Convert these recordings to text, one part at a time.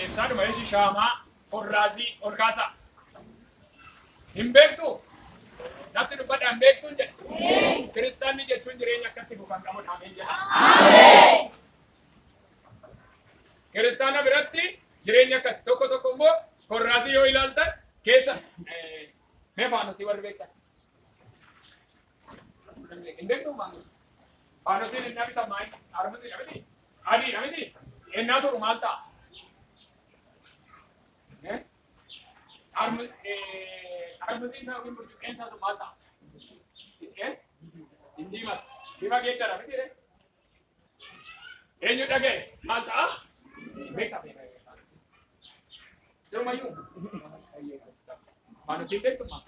ibsaa dhuma ishii shaamaa qorraazii ol kaasaa. Hin beektu? Natti dubbadha hin beektuun jedha. Kiristaanni jechuun jireenya akkatti bukan qabudha. Ameen jedha. Kiristaana biratti jireenya akkas tokko tokko immoo qorraazii yoo ilaaltan keessa mee faanosii warri beektan. Hin beektu maanguddoon. Faanosiin inni bitan maali? Armutii dhabiti? Adii dhabiti? Ennaa turu maal ta'a? Armutiin isaa yookiin burcuqqeen isaa sun maal ta'a? Hin diimata. Bifa geeddara miti ree? Eenyu dhaga'e? Maal ta'a? Beektaa beekaa. Sirumayyuu? Faanosiin beektummaa?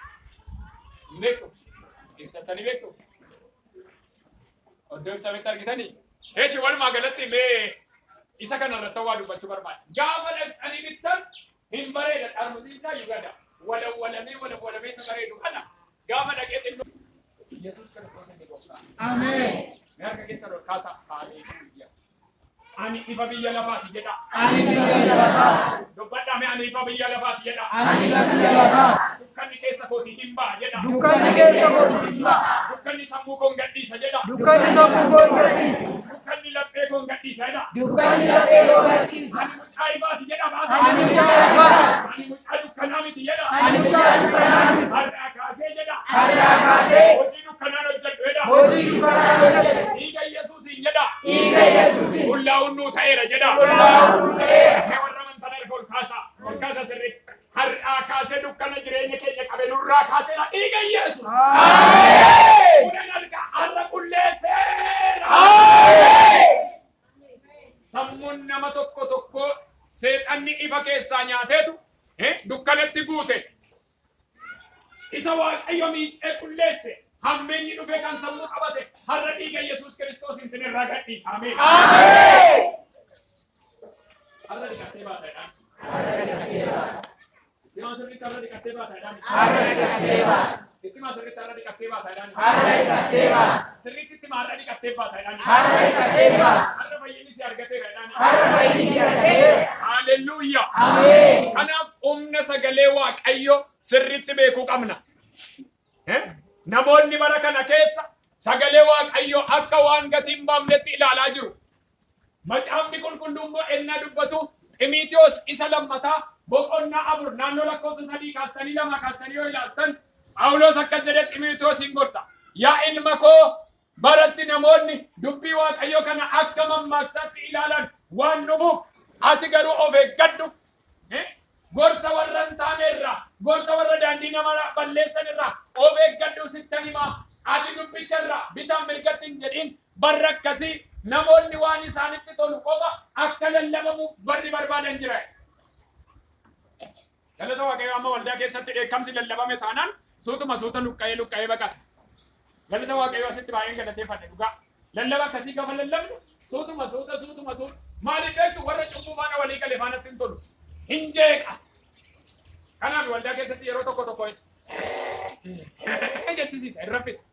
Hin beektu? Ibsattanii beektu? Oddoo ibsametti argitanii? Eeshi walumaa galatti mee isa kanarratti waa dubbachuu barbaada. Gaafa dhaqxanii bittan hin bareeda armutiin isaa yugada. Walamee isa bareedu kana gaafa dhaqee xinnoo. Yesuus Kiristoos inni gooftaa. Ameen. Mee harka keessan ol kaasaa. Haleluuyaa. Ani ifa biyya lafaati jedha. Ani ifa biyya lafaati. Dubbadhaa mee ani ifa biyya lafaati jedha. Ani ifa biyya lafaati. Dukkanni keessa kootii hin ba'a jedha. Dukkanni keessa kootii hin ba'a. Dukkanni sammuu koon gadhiisa jedha. Dukkanni sammuu koon gadhiisa. Dukkanni laphee koon gadhiisa jedha. Dukkanni laphee koon gadhiisa. Ani mucaa ifaati jedha baasa. Ani mucaa ifaati. Ani mucaa dukkanaa miti jedha. Ani mucaa dukkanaa miti. Har'aa kaasee jedha. Har'aa kaasee. Hojii dukkanaan hojjedhu jedha. Hojii dukkanaan hojjedhu. Dhiiga Yesuusiin jedha. Dhiiga Yesuusiin. Qullaa'uun nuu ta'eera jedha. Qullaa'uun nuu ta'eera. Mee warra amantan erga ol kaasaa. Ol kaasaa sirriitti. Har'aa kaasee dukkana jireenya keenya qabe nurraa kaaseera dhiiga Yesuus. Ameen. Fuudhan harka har'a qulleesseera. Ameen. Sammuun nama tokko seexanni ifa keessaa nyaateetu dukkanatti guute. Isa Waaqayyo miicee qulleesse. Hammeenyi dhufee kan sammuu qabate har'a dhiiga Yesuus Kiristoosiin sinirraa gadhiisa. Ameen. Ameen. Har'a dhiqattee baataadhaan. Har'a dhiqattee baata. Itti sirriitti har'a dhiqattee baataadhaan. Har'a dhiqattee baata. Itti sirriitti har'a dhiqattee baataadhaan. Har'a dhiqattee baata. Sirriitti itti har'a dhiqattee baataadhaan. Har'a dhiqattee baata. Har'a fayyinni si argateedhaan. Har'a fayyinni si argateera. Haleluuyaa. Ameen. Kanaaf humna sagalee Waaqayyoo sirriitti beekuu qabna. Namoonni bara kana keessa sagalee Waaqayyoo akka waan gatii hin baafnetti ilaalaa jiru. Macaafni qulqulluun immoo ennaa dubbatu Ximootiyoos isa lammataa boqonnaa 4 naannoo lakkoofsa 3 kaastanii 2 kaastanii yoo ilaaltan Phaawulos akka jedhe Ximootiyoosiin gorsa. Yaa ilma koo baratti namoonni dubbii Waaqayyoo kana akka mammaaksaatti ilaalan waan dhufuuf ati garuu of eeggadhu. Gorsa warra hin taanerraa, gorsa warra daandii nama balleessanirraa of eeggadhu sittan himaa. Ati dubbicharraa bitaan mirgatti hin jedhin barra akkasii namoonni waan isaanitti tolu qofa akka lallabamu barri barbaadan jira. Galata Waaqayyoo amma waldaa keessatti dheekkamsi lallabame taanaan suuta luqqa'ee baqata. Galata Waaqayyoo asitti baay'een galateeffadhe dhugaa. Lallaba akkasii gaafa lallabnu suuta. Maaliif beektu warra cubbuu faana walii galee faanatti hin tolu. Hin jeeqa. Kanaaf waldaa keessatti yeroo tokko jechisiisa hin raffisa.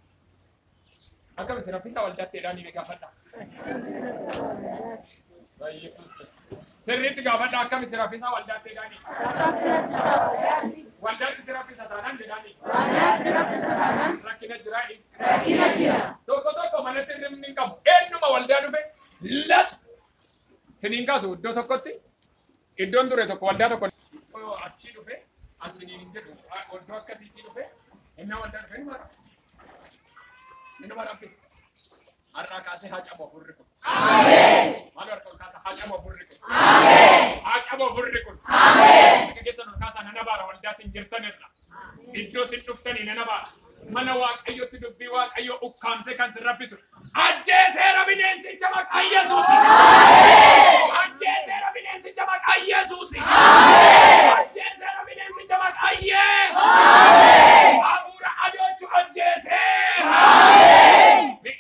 Akkamitti raffisa waldaatti jedhaan ni gaafadha. Sirriitti gaafadha akkamitti raffisa waldaatti jedhaani. Waldaatti raffisa taanaan jedhaani. Rakkina jiraani. Rakkina jira. Tokko manatti hirribni hin qabu. Eenyuma waldaa dhufe lat. Siniin kaasu iddoo tokkotti. Iddoon ture tokko waldaa tokko achi dhufe asiniin hin jedhu iddoo akkasiitii dhufe inni waldaa dhufe inni maraffisa. Har'aa kaasee haa cabu afurri kun. Ameen. Maal harka ol kaasa haa cabu afurri kun. Ameen. Haa cabu afurri kun. Ameen. Akka keessan ol kaasaa nana baara waldaa sin jirtanirra. Iddoo sin dhuftanii nana baara. Mana Waaqayyootti dubbii Waaqayyoo ukkaamsee kan sin raffisu. Ajjeeseera bineensicha maqaa Yesuusi. Ajjeeseera bineensicha maqaa Yesuusi. Ajjeeseera bineensicha maqaa Yesuusi. Hafuura adoochu ajjeeseera.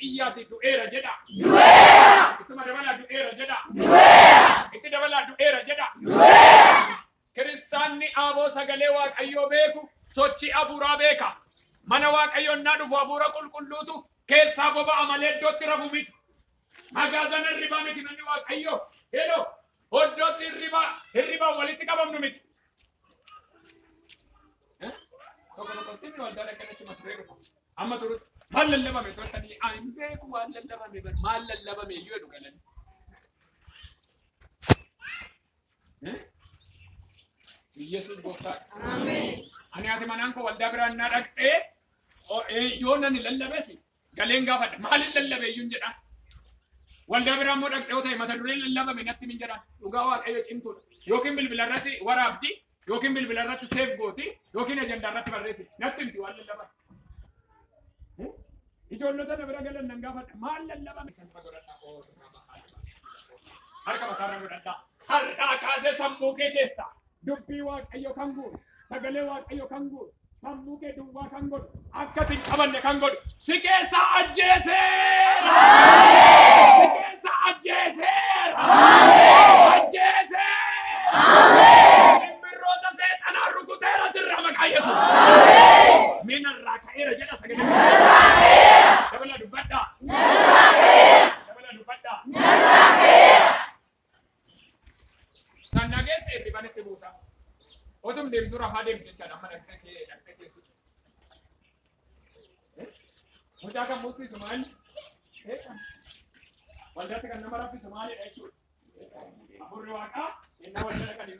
Iyyaati du'eera jedha. Du'eera. Ittuma dabalaa du'eera jedha. Du'eera. Itti dabalaa du'eera jedha. Du'eera. Kiristaanni aaboo sagalee Waaqayyoo beeku sochii hafuuraa beeka. Mana Waaqayyoon naa dhufu hafuura qulqulluutu keessaa boba'a malee iddootti rafu miti. Magaazana irribaa miti namni Waaqayyoo. Hello. Oddootti hirriba walitti qabamnu miti. Tokko tokko sinni waldaa dhaqanii turee dhufu. Amma turutti maal lallabame to'atanii hin beeku waan lallabame maal lallabame iyyuu jedhu galanii. Yesus gooftaa. Ameen. Ani ati manaan koo waldaa biraan na dhaqxee yoo nani lallabesi galeen gaafadha maalin lallabe iyyuu jedhaan. Waldaa biraan moo dhaqxee yoo ta'e mata dureen lallabame natti min jedhaan. Dhugaa waaqayyo cimtuudha. Yookiin bilbila irratti waraabdi yookiin bilbila irratti seef gooti yookiin ajandaa irratti barreessi natti miti waan lallabame. Ijoollota na bira galan nan gaafadha maal lallabame. Harka mataarra godhadhaa. Har'aa kaasee sammuu kee keessaa dubbii waaqayyo kan guuru sagalee waaqayyo kan guuru sammuu kee duwwaa kan godhu akka hin qabanne kan godhu si keessa ajjeeseera. Si keessa ajjeeseera. Ajjeeseera. Simbirroota seexanaa rukuteera sirra maqaa Yesuus. Minarraa ka'eera jedha sagalee. Dabala dubbadhaa. Dabala dubbadhaa. Sannageessa hirribanitti buusa. Otum deemtu rafaa deemtu jecha amma dhaqxee keessu. Mucaa kan muusisu maali? Waldaatti kan nama raffisu maalidha jechuudha. Afurri waaqaa innaa waldaa dhaqan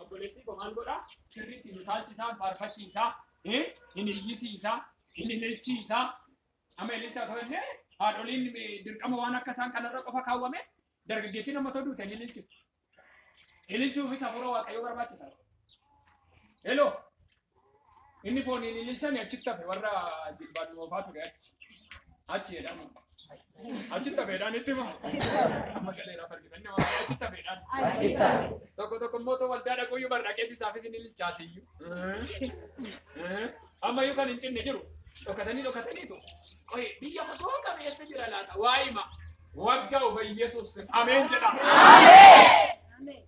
obboleettii koo maal godhaa? Sirriitti nu taalchisaa, faarfachiisaa, hin iyyisiisaa, hin ililchiisaa. Amma ililchaa ta'u innee haadholiin dirqama waan akka isaan kanarra qofa kaawwame dargaggeettii nama toluu ta'e ililchu. Ililchuu fi safuura waaqayyoo barbaachisa. Hello. Inni fooniin ililchanii achitti hafe warra jilbaan oofaa ture achi jedhamu. Achitti hafeedhaan itti himu. Amma galeera fargifanne waan achitti hafeedhaan. Tokko tokko immoo ta'u waldaa dhaquuyyuu barraaqeetti isaafis hin ililchaasiyyuu. Ammayyuu kan hin cinne jiru. Dhokataniitu. Qoy biyya fagoo qabeessa jira laata. Waa hima. Waggaa uba Yesuus. Ameen jedha. Ameen.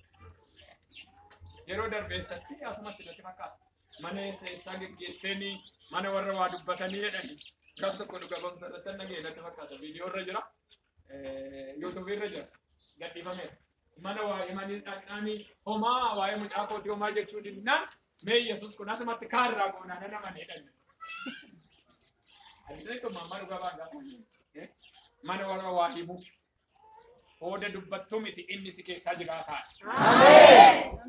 Yeroo darbeessatti asumatti natti fakkaata. Mana eessaa geggeessanii mana warra waa dubbatanii jedhanii gaaf tokko dhuga bamsa irratti nagee natti fakkaata. Viidiyoo irra jira. YouTube irra jira. Gadhiifameera. Mana waa'ee manii dhaqnanii homaa waa'ee mucaa kootii homaa jechuu dinnaan mee Yesuus kun asumatti kaarraa goonaa nana manee dhanne. Ani kun mammaa dhugaa baangaa. Mana warra waa himu. Hooda dubbattuu miti inni si keessaa jiraataa. Ameen.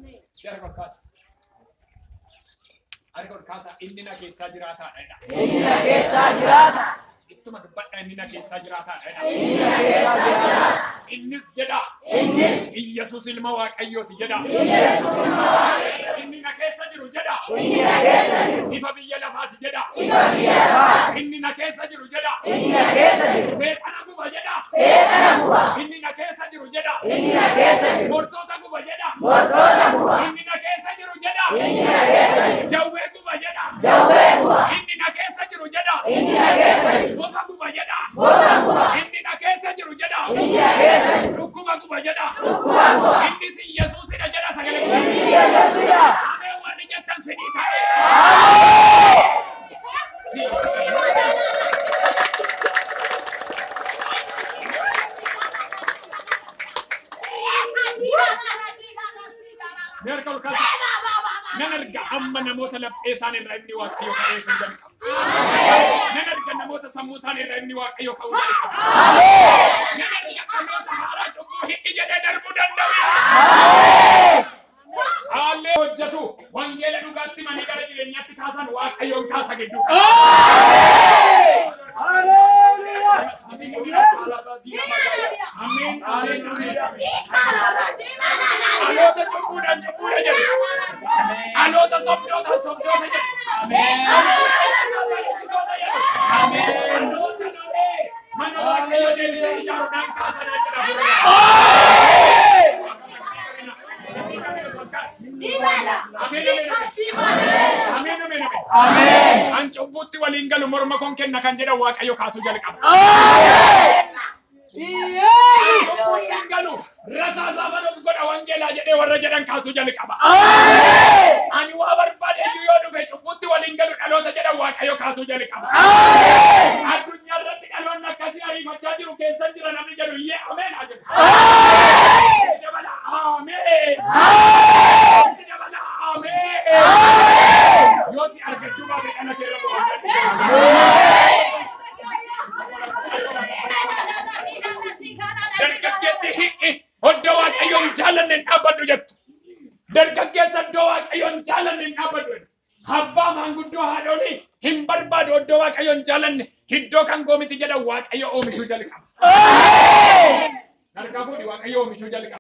Harka ol kaasaa inni na keessaa jiraataadha. Inni na keessaa jiraata. Ittuma dubbadha inni na keessaa jiraataadha. Inni na keessaa jiraata. Innis jedha. Innis Yesuus ilma Waaqayyooti jedha. Yesuus ilma Waaqayyooti. Inni na keessa jiru jedha. Inni na keessa jiru. Ifa biyya lafaati jedha. Ifa biyya lafaati. Inni na keessa jiru jedha. Inni na keessa jiru. Seexana guba jedha. Seexana guba. Inni na keessa jiru jedha. Inni na keessa jiru. Mortoota guba jedha. Mortoota guba. Inni na keessa jiru jedha. Inni na keessa jiru. Jawwee guba jedha. Jawwee guba. Inni na keessa jiru jedha. Inni na keessa jiru. Bofa guba jedha. Bofa guba. Inni na keessa jiru jedha. Inni na keessa jiru. Dhukkuba guba jedha. Dhukkuba guba. Inni si Yesuusidha jedha sagalee. Inni si Yesuusidha. Ameen warri jettan sinii ta'e. Nan arga amma namoota laphee isaan irraa inni waaqayyo ka'ee sun jalqaba. Nan arga namoota sammuu isaan irraa inni waaqayyo ka'uu jalqaba. Nan arga namoota haaraa cubbuu hidhi jedhee darbuu danda'u. Haallee hojjetu wangeela dhugaatti manii gara jireenyaatti kaasan waaqayyoon kaasa gidduu. Ameen. Aloota cubbuudhaan cubbuudha jedhu. Aloota sobdootaan sobdoota jedhu. Ameen. Ameen. Mana waaqayyoo deebisee ijaaruudhaan kaasanaa jedha. Ameen. An cubbuutti waliin galu morma koon kenna kan jedhan waaqayyo kaasuu jalqaba. Galu rasaasaa banuuf godha wangeelaa jedhee warra jedhan kaasuu jalqaba. Ani waa barbaade iyyuu yoo dhufe cubbuutti waliin galu dhaloota jedhan waaqayyo kaasuu jalqaba. Addunyaa irratti dhaloonni akkasii ariifachaa jiru keessan jira namni jedhu iyyee ameen haa jedhu. Ameen. Yoo si argachuu baate kana keera dargaggeetti hiqi oddoo waaqayyoon jaalanne hin dhaabbadhu jettu. Dargaggeessa iddoo waaqayyoon jaalanne hin dhaabbadhu. Abbaa maanguddoo haadholii hin barbaadu oddoo waaqayyoon jaalanne iddoo kan goomiti jedha waaqayyo oomishuu jalqaba. Dargaggoonni waaqayyo oomishuu jalqaba.